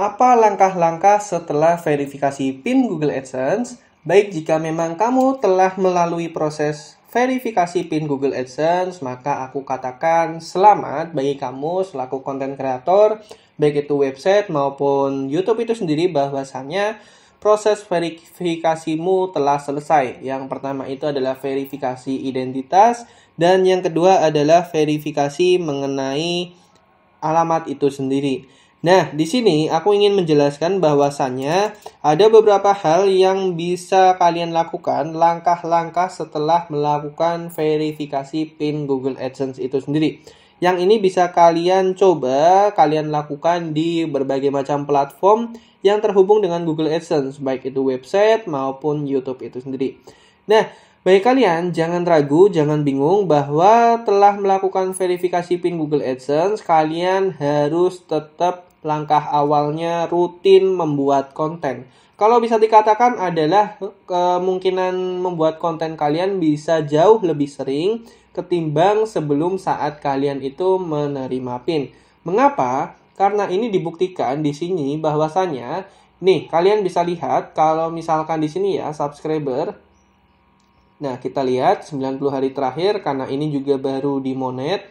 Apa langkah-langkah setelah verifikasi PIN Google AdSense? Baik, jika memang kamu telah melalui proses verifikasi PIN Google AdSense, maka aku katakan selamat bagi kamu selaku konten kreator, baik itu website maupun YouTube itu sendiri, bahwasannya proses verifikasimu telah selesai. Yang pertama itu adalah verifikasi identitas, dan yang kedua adalah verifikasi mengenai alamat itu sendiri. Nah, di sini aku ingin menjelaskan bahwasannya ada beberapa hal yang bisa kalian lakukan, langkah-langkah setelah melakukan verifikasi PIN Google AdSense itu sendiri. Yang ini bisa kalian coba, kalian lakukan di berbagai macam platform yang terhubung dengan Google AdSense, baik itu website maupun YouTube itu sendiri. Nah, bagi kalian, jangan ragu, jangan bingung bahwa telah melakukan verifikasi PIN Google AdSense, kalian harus tetap langkah awalnya rutin membuat konten. Kalau bisa dikatakan adalah kemungkinan membuat konten kalian bisa jauh lebih sering ketimbang sebelum saat kalian itu menerima PIN. Mengapa? Karena ini dibuktikan di sini bahwasannya, nih kalian bisa lihat kalau misalkan di sini ya subscriber. Nah, kita lihat 90 hari terakhir karena ini juga baru dimonet.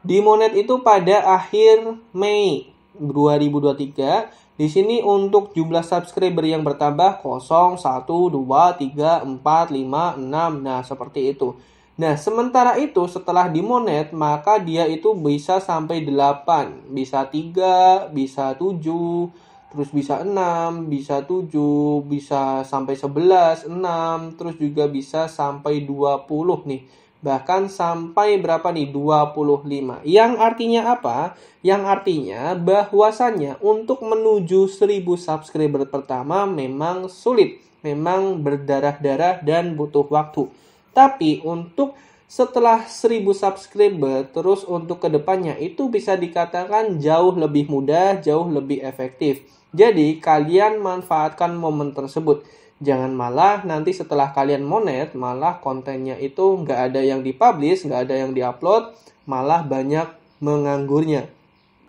Dimonet itu pada akhir Mei 2023. Di sini untuk jumlah subscriber yang bertambah 0, 1, 2, 3, 4, 5, 6. Nah, seperti itu. Nah, sementara itu setelah dimonet, maka dia itu bisa sampai 8. Bisa 3, bisa 7, terus bisa 6, bisa 7, bisa sampai 11, 6, terus juga bisa sampai 20 nih. Bahkan sampai berapa nih? 25. Yang artinya apa? Yang artinya bahwasannya untuk menuju 1000 subscriber pertama memang sulit. Memang berdarah-darah dan butuh waktu. Tapi untuk setelah 1000 subscriber, terus untuk kedepannya itu bisa dikatakan jauh lebih mudah, jauh lebih efektif. Jadi, kalian manfaatkan momen tersebut. Jangan malah nanti setelah kalian monet, malah kontennya itu nggak ada yang dipublish, nggak ada yang diupload, malah banyak menganggurnya.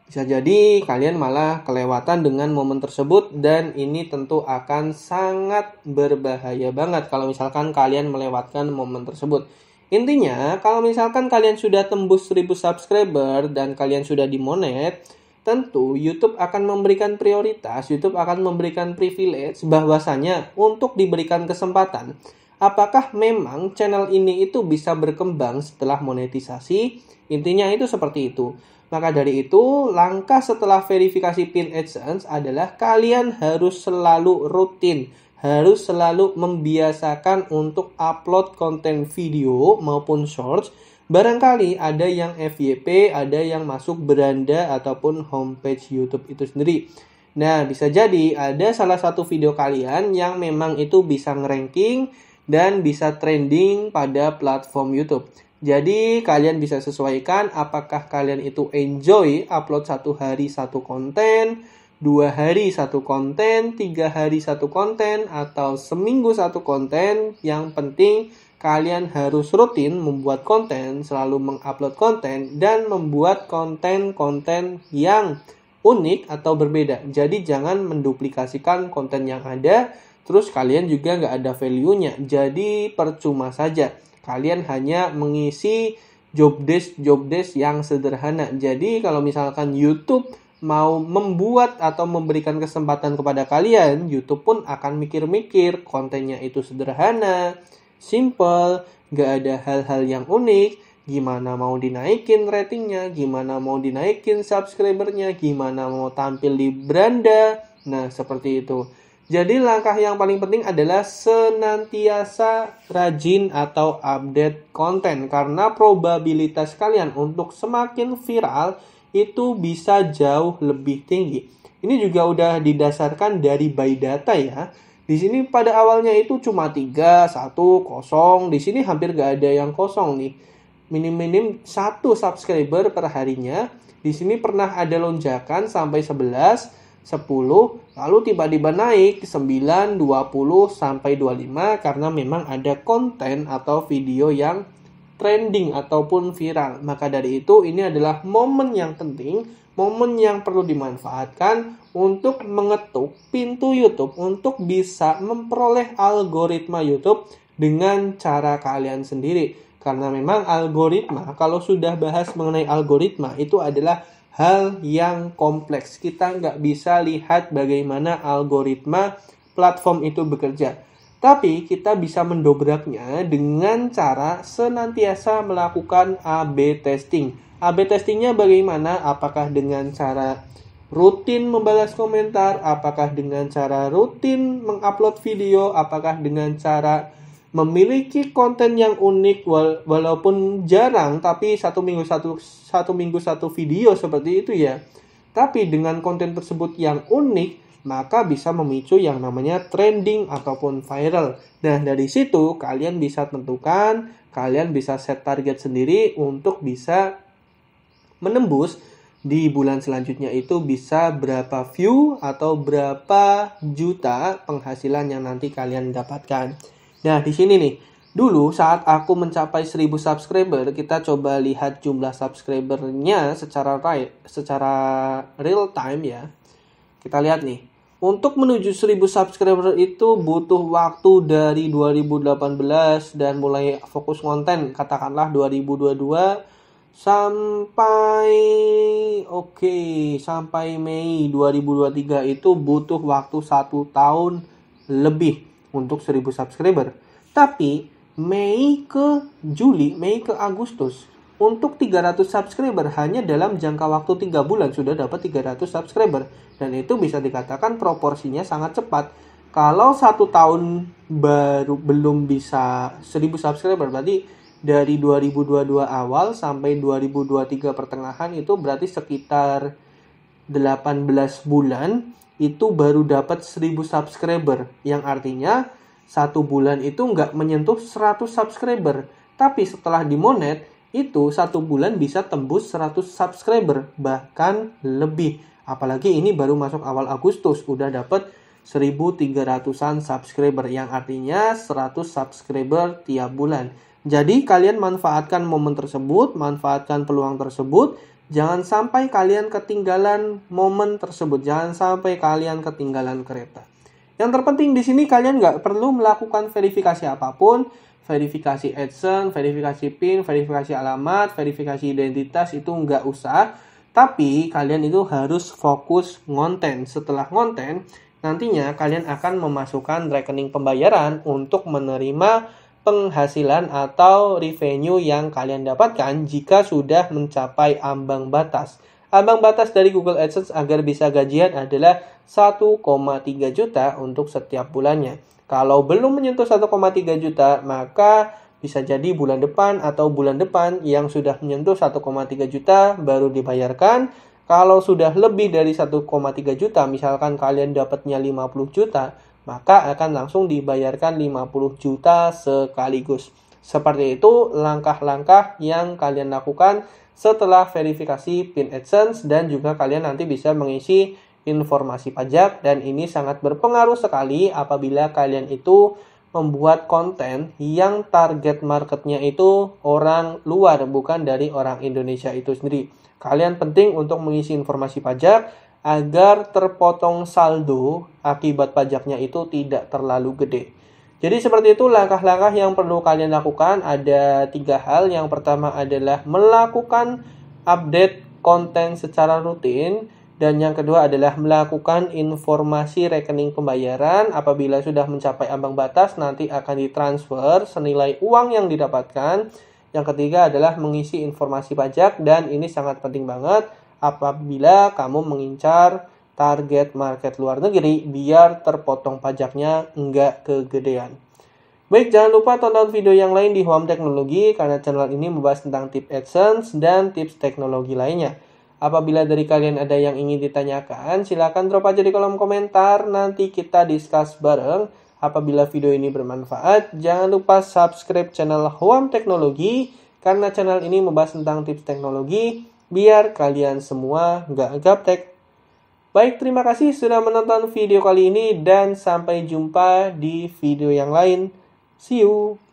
Bisa jadi kalian malah kelewatan dengan momen tersebut, dan ini tentu akan sangat berbahaya banget kalau misalkan kalian melewatkan momen tersebut. Intinya, kalau misalkan kalian sudah tembus 1000 subscriber dan kalian sudah dimonet, tentu YouTube akan memberikan prioritas, YouTube akan memberikan privilege bahwasanya untuk diberikan kesempatan. Apakah memang channel ini itu bisa berkembang setelah monetisasi? Intinya itu seperti itu. Maka dari itu, langkah setelah verifikasi PIN AdSense adalah kalian harus selalu rutin, harus selalu membiasakan untuk upload konten video maupun shorts. Barangkali ada yang FYP, ada yang masuk beranda ataupun homepage YouTube itu sendiri. Nah, bisa jadi ada salah satu video kalian yang memang itu bisa nge-ranking dan bisa trending pada platform YouTube. Jadi, kalian bisa sesuaikan apakah kalian itu enjoy upload 1 hari 1 konten, 2 hari 1 konten, 3 hari 1 konten, atau seminggu 1 konten. Yang penting kalian harus rutin membuat konten, selalu mengupload konten, dan membuat konten-konten yang unik atau berbeda. Jadi jangan menduplikasikan konten yang ada, terus kalian juga nggak ada value-nya. Jadi percuma saja. Kalian hanya mengisi job desk yang sederhana. Jadi kalau misalkan YouTube mau membuat atau memberikan kesempatan kepada kalian, YouTube pun akan mikir-mikir kontennya itu sederhana, simple, gak ada hal-hal yang unik. Gimana mau dinaikin ratingnya, gimana mau dinaikin subscribernya, gimana mau tampil di beranda. Nah, seperti itu. Jadi langkah yang paling penting adalah senantiasa rajin atau update konten, karena probabilitas kalian untuk semakin viral itu bisa jauh lebih tinggi. Ini juga udah didasarkan dari by data ya. Di sini pada awalnya itu cuma 3, 1, 0. Di sini hampir gak ada yang kosong nih. Minim-minim 1 subscriber per harinya. Di sini pernah ada lonjakan sampai 11, 10, lalu tiba-tiba naik 9, 20, sampai 25 karena memang ada konten atau video yang trending ataupun viral. Maka dari itu ini adalah momen yang penting, momen yang perlu dimanfaatkan untuk mengetuk pintu YouTube untuk bisa memperoleh algoritma YouTube dengan cara kalian sendiri. Karena memang algoritma, kalau sudah bahas mengenai algoritma, itu adalah hal yang kompleks. Kita nggak bisa lihat bagaimana algoritma platform itu bekerja. Tapi kita bisa mendobraknya dengan cara senantiasa melakukan A/B testing. A/B testingnya bagaimana? Apakah dengan cara rutin membalas komentar, apakah dengan cara rutin mengupload video, apakah dengan cara memiliki konten yang unik walaupun jarang, tapi satu minggu satu video seperti itu ya. Tapi dengan konten tersebut yang unik, maka bisa memicu yang namanya trending ataupun viral. Nah, dari situ kalian bisa tentukan, kalian bisa set target sendiri untuk bisa menembus di bulan selanjutnya itu bisa berapa view atau berapa juta penghasilan yang nanti kalian dapatkan. Nah, di sini nih, dulu saat aku mencapai 1000 subscriber, kita coba lihat jumlah subscribernya secara real time ya. Kita lihat nih, untuk menuju 1000 subscriber itu butuh waktu dari 2018 dan mulai fokus konten, katakanlah 2022 sampai Mei 2023 itu butuh waktu 1 tahun lebih untuk 1000 subscriber. Tapi Mei ke Juli, Mei ke Agustus untuk 300 subscriber hanya dalam jangka waktu 3 bulan sudah dapat 300 subscriber. Dan itu bisa dikatakan proporsinya sangat cepat. Kalau 1 tahun baru belum bisa 1000 subscriber, berarti dari 2022 awal sampai 2023 pertengahan itu berarti sekitar 18 bulan itu baru dapat 1000 subscriber. Yang artinya 1 bulan itu nggak menyentuh 100 subscriber. Tapi setelah dimonet, itu 1 bulan bisa tembus 100 subscriber. Bahkan lebih. Apalagi ini baru masuk awal Agustus. Udah dapat 1300-an subscriber. Yang artinya 100 subscriber tiap bulan. Jadi kalian manfaatkan momen tersebut, manfaatkan peluang tersebut. Jangan sampai kalian ketinggalan momen tersebut. Jangan sampai kalian ketinggalan kereta. Yang terpenting di sini kalian nggak perlu melakukan verifikasi apapun. Verifikasi AdSense, verifikasi PIN, verifikasi alamat, verifikasi identitas itu nggak usah. Tapi kalian itu harus fokus ngonten. Setelah ngonten, nantinya kalian akan memasukkan rekening pembayaran untuk menerima penghasilan atau revenue yang kalian dapatkan jika sudah mencapai ambang batas. Ambang batas dari Google AdSense agar bisa gajian adalah 1,3 juta untuk setiap bulannya. Kalau belum menyentuh 1,3 juta, maka bisa jadi bulan depan atau bulan depan yang sudah menyentuh 1,3 juta baru dibayarkan. Kalau sudah lebih dari 1,3 juta, misalkan kalian dapatnya 50 juta, maka akan langsung dibayarkan 50 juta sekaligus. Seperti itu langkah-langkah yang kalian lakukan setelah verifikasi PIN AdSense dan juga kalian nanti bisa mengisi informasi pajak dan ini sangat berpengaruh sekali apabila kalian itu membuat konten yang target marketnya itu orang luar bukan dari orang Indonesia itu sendiri. Kalian penting untuk mengisi informasi pajak agar terpotong saldo akibat pajaknya itu tidak terlalu gede. Jadi seperti itu langkah-langkah yang perlu kalian lakukan. Ada 3 hal. Yang pertama adalah melakukan update konten secara rutin. Dan yang kedua adalah melakukan informasi rekening pembayaran. Apabila sudah mencapai ambang batas nanti akan ditransfer senilai uang yang didapatkan. Yang ketiga adalah mengisi informasi pajak dan ini sangat penting banget apabila kamu mengincar target market luar negeri biar terpotong pajaknya enggak kegedean. Baik, jangan lupa tonton video yang lain di Home Teknologi karena channel ini membahas tentang tips AdSense dan tips teknologi lainnya. Apabila dari kalian ada yang ingin ditanyakan, silakan drop aja di kolom komentar, nanti kita discuss bareng. Apabila video ini bermanfaat, jangan lupa subscribe channel Home Teknologi karena channel ini membahas tentang tips teknologi biar kalian semua nggak gaptek. Baik, terima kasih sudah menonton video kali ini dan sampai jumpa di video yang lain. See you!